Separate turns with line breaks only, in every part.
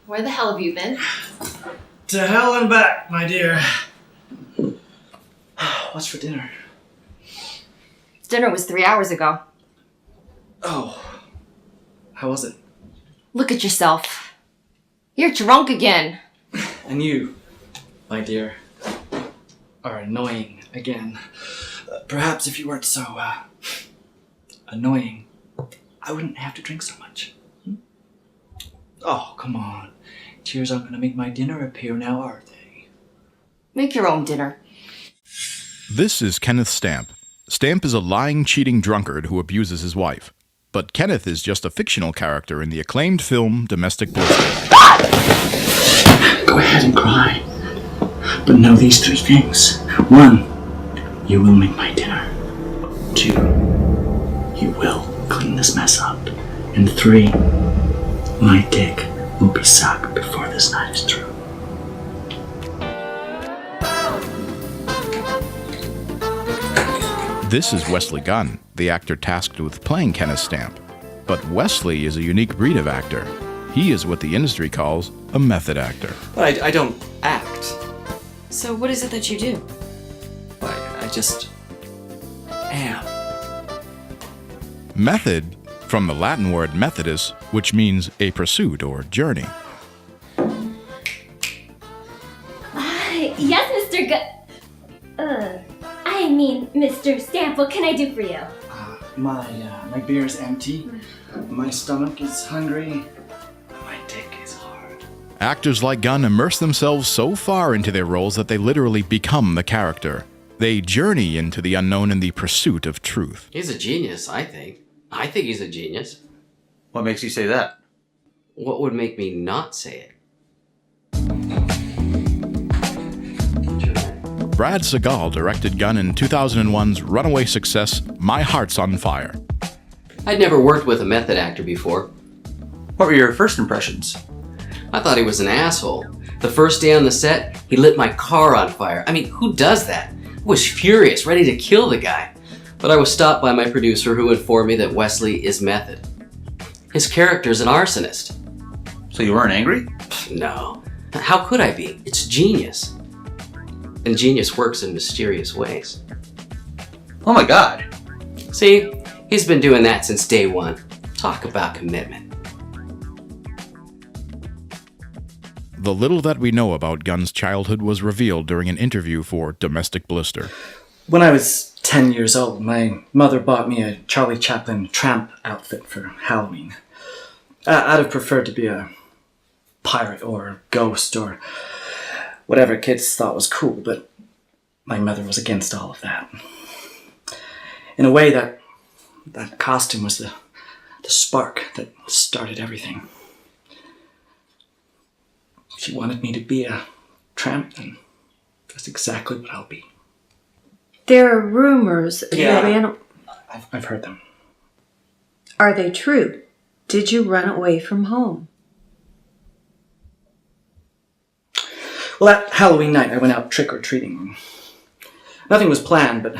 Where the hell have you been?
To hell and back, my dear. What's for dinner?
Dinner was 3 hours ago.
Oh. How was it?
Look at yourself. You're drunk again.
And you, my dear, are annoying again. Perhaps if you weren't so, annoying, I wouldn't have to drink so much. Oh, come on. Tears aren't gonna make my dinner appear now, are they?
Make your own dinner.
This is Kenneth Stamp. Stamp is a lying, cheating drunkard who abuses his wife. But Kenneth is just a fictional character in the acclaimed film Domestic Blister.
Go ahead and cry. But know these 3 things. 1, you will make my dinner. 2, you will clean this mess up. And 3, my dick will be sucked before this night is through.
This is Wesley Gunn, the actor tasked with playing Kenneth Stamp. But Wesley is a unique breed of actor. He is what the industry calls a method actor.
But I don't act.
So what is it that you do?
I just am.
Method, from the Latin word methodus, which means a pursuit or journey.
Yes, Mr. Stamp, what can I do for you?
My beer is empty. My stomach is hungry. My dick is hard.
Actors like Gunn immerse themselves so far into their roles that they literally become the character. They journey into the unknown in the pursuit of truth.
He's a genius, I think. I think he's a genius.
What makes you say that?
What would make me not say it?
Brad Segal directed Gunn in 2001's runaway success, My Heart's on Fire.
I'd never worked with a method actor before.
What were your first impressions?
I thought he was an asshole. The first day on the set, he lit my car on fire. I mean, who does that? I was furious, ready to kill the guy. But I was stopped by my producer who informed me that Wesley is method. His character's an arsonist.
So you weren't angry?
No. How could I be? It's genius. And genius works in mysterious ways.
Oh my god.
See, he's been doing that since day one. Talk about commitment.
The little that we know about Gunn's childhood was revealed during an interview for Domestic Blister.
When I was 10 years old, my mother bought me a Charlie Chaplin tramp outfit for Halloween. I'd have preferred to be a pirate or a ghost or whatever kids thought was cool, but my mother was against all of that. In a way, that costume was the spark that started everything. She wanted me to be a tramp, and that's exactly what I'll be.
There are rumors that
I've heard them.
Are they true? Did you run away from home?
Well, that Halloween night, I went out trick-or-treating. Nothing was planned, but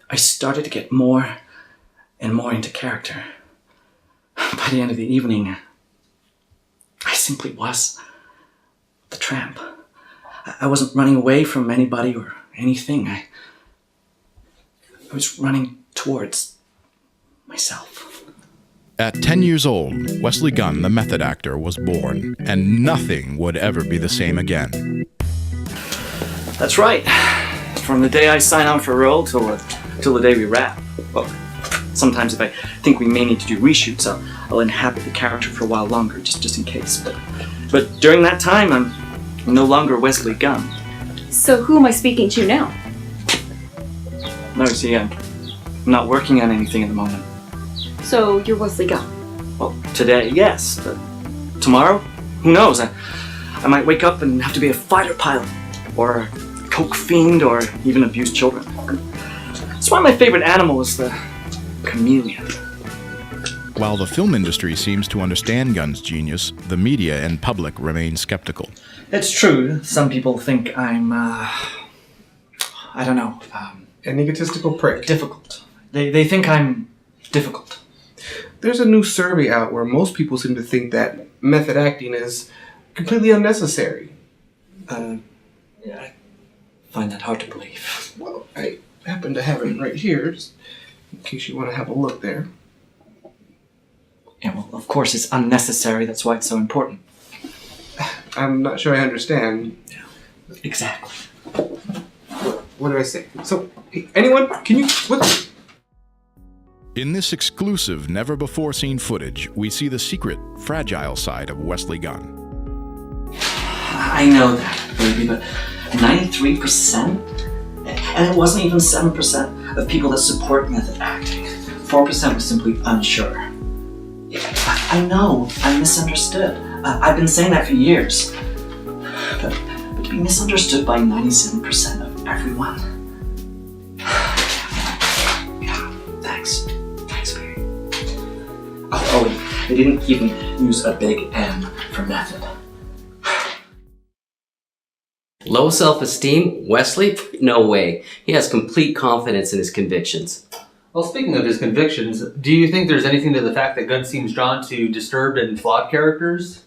I started to get more and more into character. By the end of the evening, I simply was the tramp. I wasn't running away from anybody or anything. I was running towards myself.
At 10 years old, Wesley Gunn, the method actor, was born, and nothing would ever be the same again.
That's right. From the day I sign on for a role till the day we wrap. Well, sometimes if I think we may need to do reshoots, I'll inhabit the character for a while longer, just in case. But during that time, I'm no longer Wesley Gunn.
So who am I speaking to now?
No, see, I'm not working on anything at the moment.
So you're Wesley Gunn?
Well, today, yes, but tomorrow, who knows? I might wake up and have to be a fighter pilot, or a coke fiend, or even abuse children. That's why my favorite animal is the chameleon.
While the film industry seems to understand Gunn's genius, the media and public remain skeptical.
It's true. Some people think I'm,
an egotistical prick.
difficult. They think I'm difficult.
There's a new survey out where most people seem to think that method acting is completely unnecessary.
Yeah, I find that hard to believe.
Well, I happen to have it right here, just in case you want to have a look there.
Yeah, well, of course it's unnecessary. That's why it's so important.
I'm not sure I understand.
Yeah, exactly.
What did I say? So, hey, anyone? Can you... What?
In this exclusive, never-before-seen footage, we see the secret, fragile side of Wesley Gunn.
I know that, baby, but 93%? And it wasn't even 7% of people that support method acting. 4% was simply unsure. Yeah, I know, I'm misunderstood. I've been saying that for years. But to be misunderstood by 97% of everyone? Yeah, thanks. Thanks, baby. Oh, and they didn't even use a big M for method.
Low self-esteem? Wesley? No way. He has complete confidence in his convictions.
Well, speaking of his convictions, do you think there's anything to the fact that Gunn seems drawn to disturbed and flawed characters?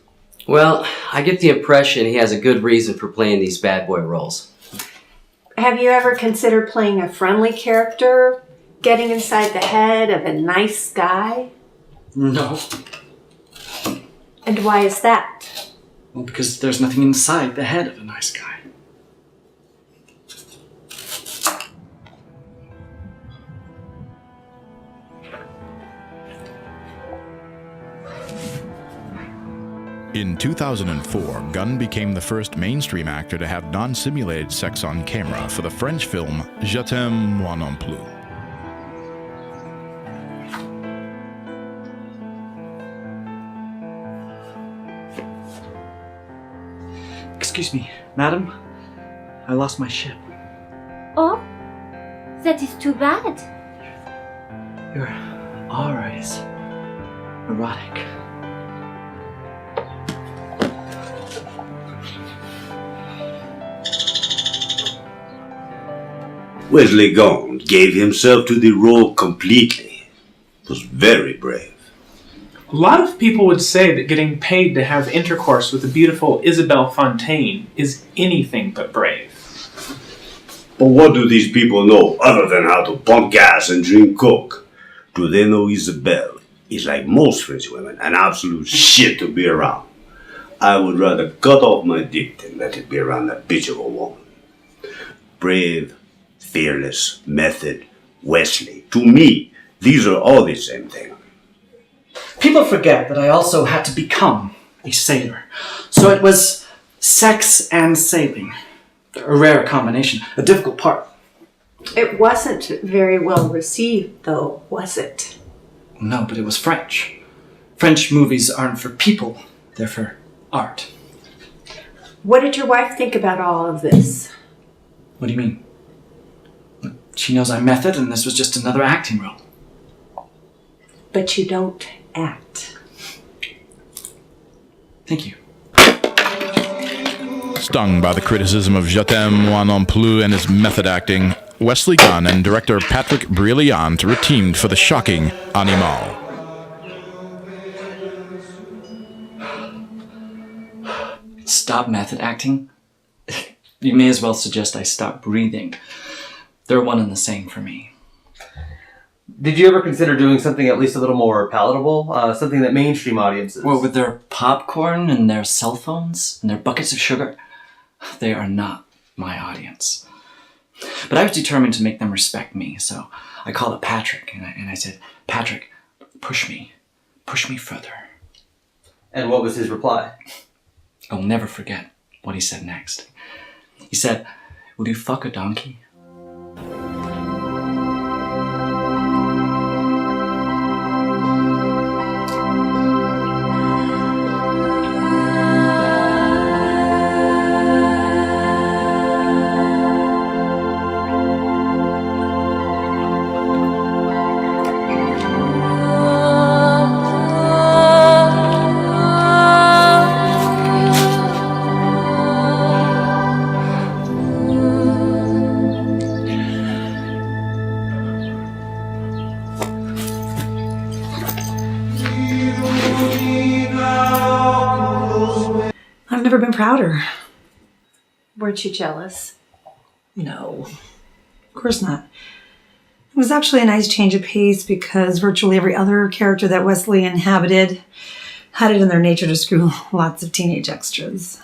Well, I get the impression he has a good reason for playing these bad boy roles.
Have you ever considered playing a friendly character, getting inside the head of a nice guy?
No.
And why is that?
Well, because there's nothing inside the head of a nice guy.
In 2004, Gunn became the first mainstream actor to have non-simulated sex on camera for the French film Je t'aime moi non plus.
Excuse me, madam. I lost my ship.
Oh, that is too bad.
Your aura is erotic.
Wesley Gunn gave himself to the role completely. It was very brave.
A lot of people would say that getting paid to have intercourse with the beautiful Isabelle Fontaine is anything but brave.
But what do these people know other than how to pump gas and drink coke? Do they know Isabelle is, like most French women, an absolute shit to be around? I would rather cut off my dick than let it be around that bitch of a woman. Brave, fearless, method, Wesley. To me, these are all the same thing.
People forget that I also had to become a sailor. So it was sex and sailing. A rare combination, a difficult part.
It wasn't very well received, though, was it?
No, but it was French. French movies aren't for people, they're for art.
What did your wife think about all of this?
What do you mean? She knows I'm method and this was just another acting role.
But you don't act.
Thank you.
Stung by the criticism of Je t'aime moi non plus and his method acting, Wesley Gunn and director Patrick Brilliant reteamed for the shocking Animal.
Stop method acting? You may as well suggest I stop breathing. They're one and the same for me.
Did you ever consider doing something at least a little more palatable? Something that mainstream audiences...
Well, with their popcorn and their cell phones and their buckets of sugar, they are not my audience. But I was determined to make them respect me, so I called up Patrick and I said, Patrick, push me further.
And what was his reply?
I'll never forget what he said next. He said, "Will you fuck a donkey?"
never been prouder.
Weren't you jealous?
No, of course not. It was actually a nice change of pace because virtually every other character that Wesley inhabited had it in their nature to screw lots of teenage extras.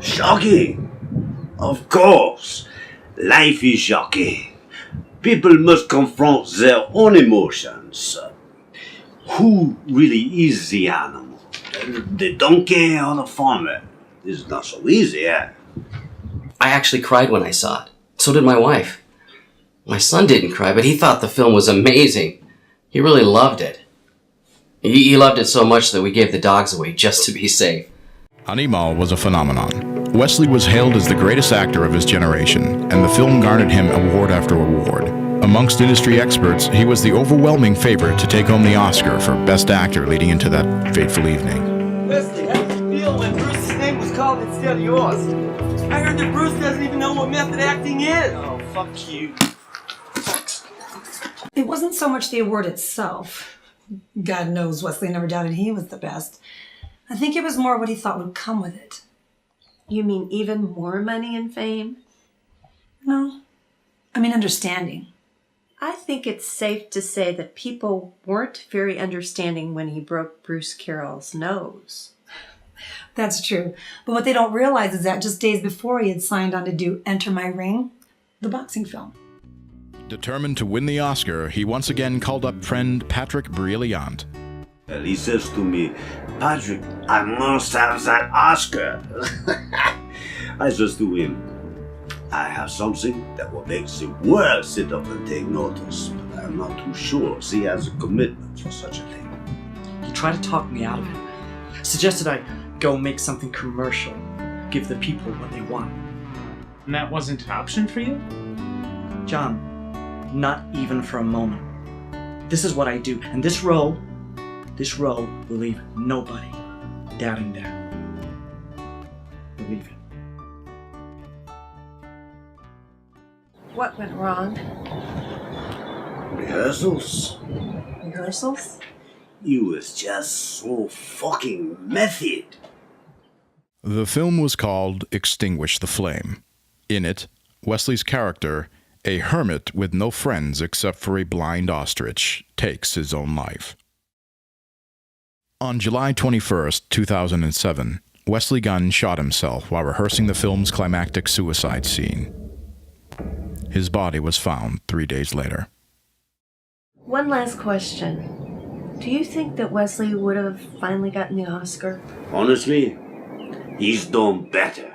Shocking! Of course. Life is shocking. People must confront their own emotions. Who really is the animal? The donkey or the farmer? It's not so easy, eh?
I actually cried when I saw it. So did my wife. My son didn't cry, but he thought the film was amazing. He really loved it. He loved it so much that we gave the dogs away just to be safe.
Animal was a phenomenon. Wesley was hailed as the greatest actor of his generation, and the film garnered him award after award. Amongst industry experts, he was the overwhelming favorite to take home the Oscar for Best Actor leading into that fateful evening.
Wesley, how did you feel when Bruce's name was called instead of yours? I heard that Bruce doesn't even know what method acting is. Oh, fuck you.
It wasn't so much the award itself. God knows Wesley never doubted he was the best. I think it was more what he thought would come with it.
You mean even more money and fame?
No, I mean understanding.
I think it's safe to say that people weren't very understanding when he broke Bruce Carroll's nose.
That's true. But what they don't realize is that just days before he had signed on to do Enter My Ring, the boxing film.
Determined to win the Oscar, he once again called up friend Patrick Brilliant.
Well, he says to me, Patrick, I must have that Oscar. I says to him, I have something that will make the world sit up and take notice, but I'm not too sure he has a commitment for such a thing.
He tried to talk me out of it. Suggested I go make something commercial, give the people what they want.
And that wasn't an option for you?
John, not even for a moment. This is what I do, and this role will leave nobody doubting there. Believe it.
What went wrong?
Rehearsals?
Rehearsals?
He was just so fucking method.
The film was called Extinguish the Flame. In it, Wesley's character, a hermit with no friends except for a blind ostrich, takes his own life. On July 21st, 2007, Wesley Gunn shot himself while rehearsing the film's climactic suicide scene. His body was found 3 days later.
One last question. Do you think that Wesley would have finally gotten the Oscar?
Honestly, he's done better.